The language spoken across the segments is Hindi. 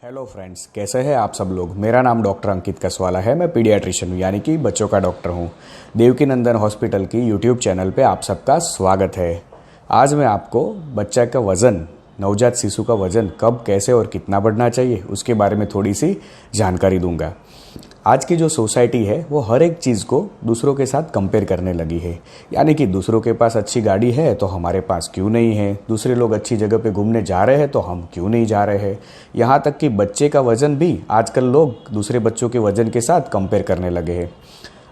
हेलो फ्रेंड्स, कैसे हैं आप सब लोग। मेरा नाम डॉक्टर अंकित कसवाला है। मैं पीडियाट्रिशियन हूँ, यानी कि बच्चों का डॉक्टर हूँ। देवकीनंदन हॉस्पिटल की यूट्यूब चैनल पे आप सबका स्वागत है। आज मैं आपको बच्चा का वज़न, नवजात शिशु का वज़न कब, कैसे और कितना बढ़ना चाहिए उसके बारे में थोड़ी सी जानकारी दूंगा। आज की जो सोसाइटी है वो हर एक चीज़ को दूसरों के साथ कंपेयर करने लगी है। यानी कि दूसरों के पास अच्छी गाड़ी है तो हमारे पास क्यों नहीं है, दूसरे लोग अच्छी जगह पे घूमने जा रहे हैं तो हम क्यों नहीं जा रहे हैं। यहाँ तक कि बच्चे का वज़न भी आजकल लोग दूसरे बच्चों के वज़न के साथ कंपेयर करने लगे हैं।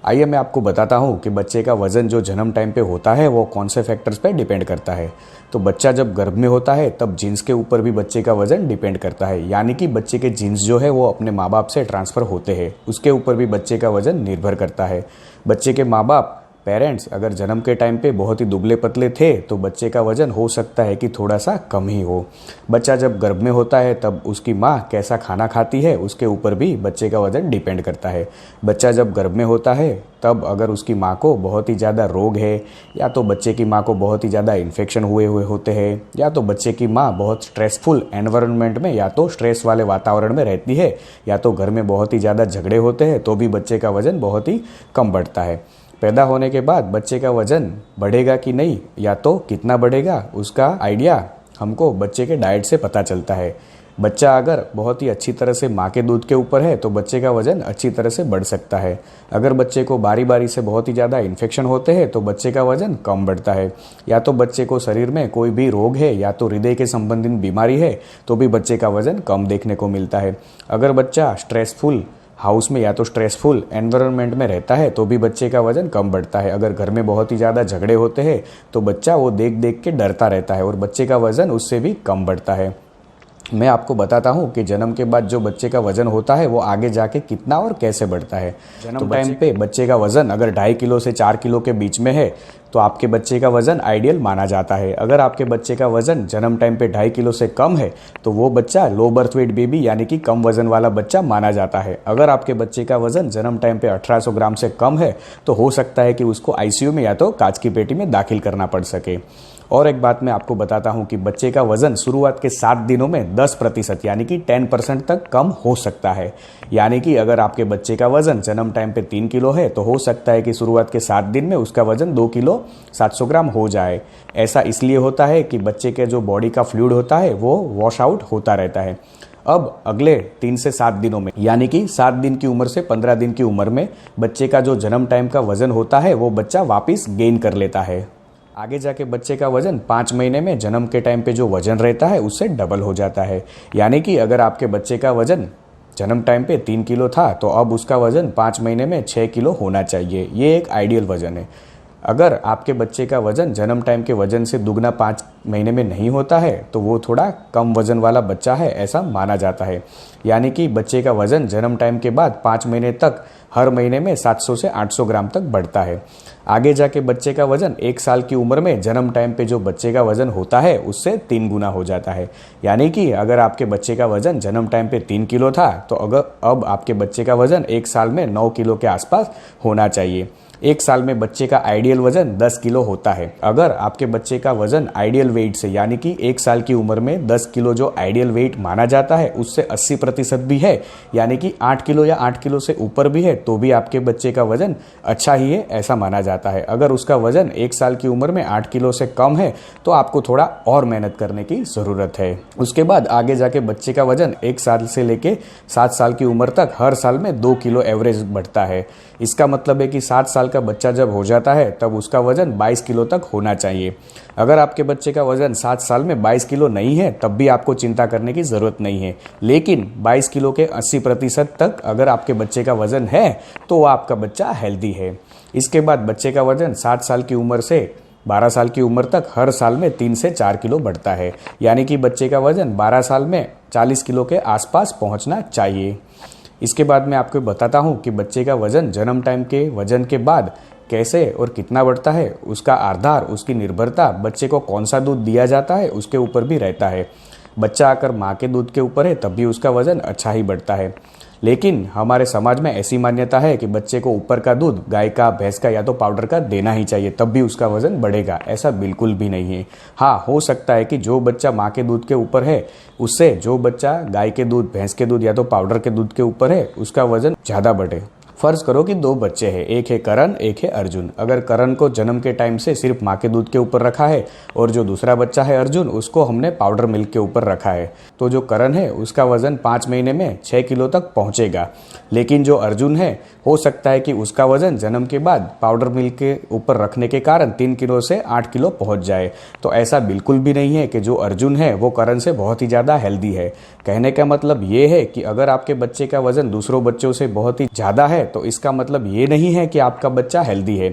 आइए मैं आपको बताता हूँ कि बच्चे का वज़न जो जन्म टाइम पे होता है वो कौन से फैक्टर्स पे डिपेंड करता है। तो बच्चा जब गर्भ में होता है तब जीन्स के ऊपर भी बच्चे का वज़न डिपेंड करता है। यानी कि बच्चे के जीन्स जो है वो अपने माँ बाप से ट्रांसफ़र होते हैं, उसके ऊपर भी बच्चे का वज़न निर्भर करता है। बच्चे के माँ बाप, पेरेंट्स अगर जन्म के टाइम पे बहुत ही दुबले पतले थे तो बच्चे का वज़न हो सकता है कि थोड़ा सा कम ही हो। बच्चा जब गर्भ में होता है तब उसकी माँ कैसा खाना खाती है उसके ऊपर भी बच्चे का वज़न डिपेंड करता है। बच्चा जब गर्भ में होता है तब अगर उसकी माँ को बहुत ही ज़्यादा रोग है, या तो बच्चे की माँ को बहुत ही ज़्यादा इन्फेक्शन हुए होते हैं, या तो बच्चे की माँ बहुत स्ट्रेसफुल एनवायरनमेंट में या तो स्ट्रेस वाले वातावरण में रहती है, या तो घर में बहुत ही ज़्यादा झगड़े होते हैं, तो भी बच्चे का वज़न बहुत ही कम बढ़ता है। पैदा होने के बाद बच्चे का वज़न बढ़ेगा कि नहीं या तो कितना बढ़ेगा उसका आइडिया हमको बच्चे के डाइट से पता चलता है। बच्चा अगर बहुत ही अच्छी तरह से माँ के दूध के ऊपर है तो बच्चे का वज़न अच्छी तरह से बढ़ सकता है। अगर बच्चे को बारी बारी से बहुत ही ज़्यादा इन्फेक्शन होते हैं तो बच्चे का वज़न कम बढ़ता है। या तो बच्चे को शरीर में कोई भी रोग है या तो हृदय के संबंधित बीमारी है तो भी बच्चे का वज़न कम देखने को मिलता है। अगर बच्चा स्ट्रेसफुल हाउस में या तो स्ट्रेसफुल एनवायरनमेंट में रहता है तो भी बच्चे का वज़न कम बढ़ता है। अगर घर में बहुत ही ज़्यादा झगड़े होते हैं तो बच्चा वो देख देख के डरता रहता है और बच्चे का वज़न उससे भी कम बढ़ता है। मैं आपको बताता हूँ कि जन्म के बाद जो बच्चे का वज़न होता है वो आगे जाके कितना और कैसे बढ़ता है। जन्म टाइम पे बच्चे का वज़न अगर 2.5 किलो से 4 किलो के बीच में है तो आपके बच्चे का वज़न आइडियल माना जाता है। अगर आपके बच्चे का वज़न जन्म टाइम पे 2.5 किलो से कम है तो वो बच्चा लो बर्थ वेट बेबी यानी कि कम वज़न वाला बच्चा माना जाता है। अगर आपके बच्चे का वज़न जन्म टाइम पे 1800 ग्राम से कम है तो हो सकता है कि उसको आईसीयू में या तो कांच की पेटी में दाखिल करना पड़ सके। और एक बात मैं आपको बताता हूं कि बच्चे का वज़न शुरुआत के 7 दिनों में 10% यानी कि 10% तक कम हो सकता है। यानी कि अगर आपके बच्चे का वज़न जन्म टाइम पे 3 किलो है तो हो सकता है कि शुरुआत के 7 दिन में उसका वज़न 2 किलो 700 ग्राम हो जाए। ऐसा इसलिए होता है कि बच्चे के जो बॉडी का फ्लूइड होता है वो वॉश आउट होता रहता है। अब अगले 3 से 7 दिनों में यानी कि 7 दिन की उम्र से 15 दिन की उम्र में बच्चे का जो जन्म टाइम का वज़न होता है वो बच्चा वापस गेन कर लेता है। आगे जाके बच्चे का वज़न 5 महीने में जन्म के टाइम पे जो वज़न रहता है उससे डबल हो जाता है। यानी कि अगर आपके बच्चे का वज़न जन्म टाइम पे 3 किलो था तो अब उसका वज़न 5 महीने में 6 किलो होना चाहिए। ये एक आइडियल वज़न है। अगर आपके बच्चे का वज़न जन्म टाइम के वज़न से दुगना 5 महीने में नहीं होता है तो वो थोड़ा कम वज़न वाला बच्चा है, ऐसा माना जाता है। यानी कि बच्चे का वज़न जन्म टाइम के बाद 5 महीने तक हर महीने में 700 से 800 ग्राम तक बढ़ता है। आगे जाके बच्चे का वज़न 1 साल की उम्र में जन्म टाइम पे जो बच्चे का वज़न होता है उससे 3 गुना हो जाता है। यानी कि अगर आपके बच्चे का वज़न जन्म टाइम पे 3 किलो था तो अगर अब आपके बच्चे का वज़न 1 साल में 9 किलो के आसपास होना चाहिए। 1 साल में बच्चे का आइडियल वज़न 10 किलो होता है। अगर आपके बच्चे का वज़न आइडियल वेट से यानी कि 1 साल की उम्र में 10 किलो जो आइडियल वेट माना जाता है उससे 80% भी है, यानी कि 8 किलो या 8 किलो से ऊपर भी है तो भी आपके बच्चे का वज़न अच्छा ही है, ऐसा माना जाता है। अगर उसका वज़न 1 साल की उम्र में 8 किलो से कम है तो आपको थोड़ा और मेहनत करने की ज़रूरत है। उसके बाद आगे जाके बच्चे का वज़न 1 साल से लेके 7 साल की उम्र तक हर साल में 2 किलो एवरेज बढ़ता है। इसका मतलब है कि 7 साल का बच्चा जब हो जाता है तब उसका वज़न 22 किलो तक होना चाहिए। अगर आपके बच्चे का वज़न 7 साल में 22 किलो नहीं है तब भी आपको चिंता करने की ज़रूरत नहीं है। लेकिन 22 किलो के 80% तक अगर आपके बच्चे का वज़न है तो वो आपका बच्चा हेल्दी है। इसके बाद बच्चे का वज़न 7 साल की उम्र से 12 साल की उम्र तक हर साल में 3 से 4 किलो बढ़ता है। यानी कि बच्चे का वज़न 12 साल में 40 किलो के आसपास पहुंचना चाहिए। इसके बाद मैं आपको बताता हूँ कि बच्चे का वज़न जन्म टाइम के वज़न के बाद कैसे और कितना बढ़ता है। उसका आधार, उसकी निर्भरता बच्चे को कौन सा दूध दिया जाता है उसके ऊपर भी रहता है। बच्चा अगर माँ के दूध के ऊपर है तब भी उसका वज़न अच्छा ही बढ़ता है। लेकिन हमारे समाज में ऐसी मान्यता है कि बच्चे को ऊपर का दूध गाय का, भैंस का या तो पाउडर का देना ही चाहिए, तब भी उसका वजन बढ़ेगा। ऐसा बिल्कुल भी नहीं है। हाँ, हो सकता है कि जो बच्चा माँ के दूध के ऊपर है, उससे जो बच्चा गाय के दूध, भैंस के दूध या तो पाउडर के दूध के ऊपर है, उसका वजन ज़्यादा बढ़े। फर्ज करो कि 2 बच्चे हैं, एक है करण, एक है अर्जुन। अगर करण को जन्म के टाइम से सिर्फ माँ के दूध के ऊपर रखा है और जो दूसरा बच्चा है अर्जुन, उसको हमने पाउडर मिल्क के ऊपर रखा है, तो जो करण है उसका वजन 5 महीने में 6 किलो तक पहुंचेगा। लेकिन जो अर्जुन है, हो सकता है कि उसका वजन जन्म के बाद पाउडर मिल्क के ऊपर रखने के कारण 3 किलो से 8 किलो पहुंच जाए। तो ऐसा बिल्कुल भी नहीं है कि जो अर्जुन है वो करण से बहुत ही ज़्यादा हेल्दी है। कहने का मतलब ये है कि अगर आपके बच्चे का वजन दूसरों बच्चों से बहुत ही ज़्यादा है तो इसका मतलब ये नहीं है कि आपका बच्चा हेल्दी है।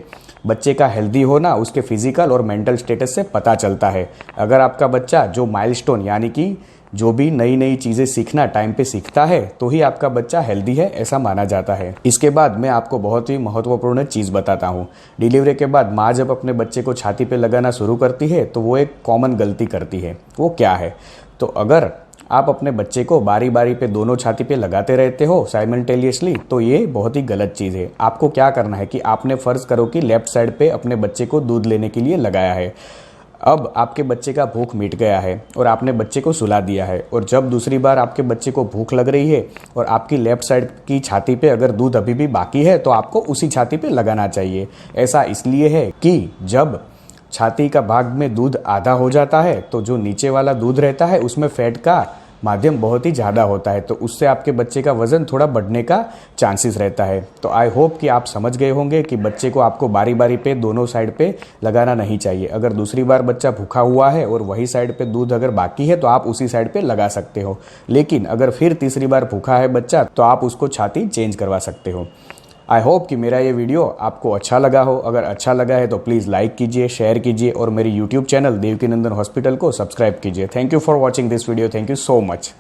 बच्चे का हेल्दी होना उसके फिजिकल और मेंटल स्टेटस से पता चलता है। अगर आपका बच्चा जो माइलस्टोन यानी कि जो भी नई नई चीज़ें सीखना टाइम पे सीखता है, तो ही आपका बच्चा हेल्दी है, ऐसा माना जाता है। इसके बाद मैं आपको बहुत ही महत्वपूर्ण चीज़ बताता हूँ। डिलीवरी के बाद माँ जब अपने बच्चे को छाती पे लगाना शुरू करती है तो वो एक कॉमन गलती करती है। वो क्या है? तो अगर आप अपने बच्चे को बारी बारी पे दोनों छाती पे लगाते रहते हो साइमल्टेनियसली, तो ये बहुत ही गलत चीज़ है। आपको क्या करना है कि आपने फ़र्ज़ करो कि लेफ्ट साइड पे अपने बच्चे को दूध लेने के लिए लगाया है। अब आपके बच्चे का भूख मिट गया है और आपने बच्चे को सुला दिया है, और जब दूसरी बार आपके बच्चे को भूख लग रही है और आपकी लेफ्ट साइड की छाती पे अगर दूध अभी भी बाकी है, तो आपको उसी छाती पे लगाना चाहिए। ऐसा इसलिए है कि जब छाती का भाग में दूध आधा हो जाता है तो जो नीचे वाला दूध रहता है उसमें फैट का माध्यम बहुत ही ज़्यादा होता है, तो उससे आपके बच्चे का वज़न थोड़ा बढ़ने का चांसेस रहता है। तो आई होप कि आप समझ गए होंगे कि बच्चे को आपको बारी बारी पे दोनों साइड पे लगाना नहीं चाहिए। अगर दूसरी बार बच्चा भूखा हुआ है और वही साइड पे दूध अगर बाकी है तो आप उसी साइड पे लगा सकते हो, लेकिन अगर फिर तीसरी बार भूखा है बच्चा तो आप उसको छाती चेंज करवा सकते हो। आई होप कि मेरा ये वीडियो आपको अच्छा लगा हो। अगर अच्छा लगा है तो प्लीज़ लाइक कीजिए, शेयर कीजिए और मेरी यूट्यूब चैनल देवकीनंदन हॉस्पिटल को सब्सक्राइब कीजिए। Thank you for watching this video. Thank you so much.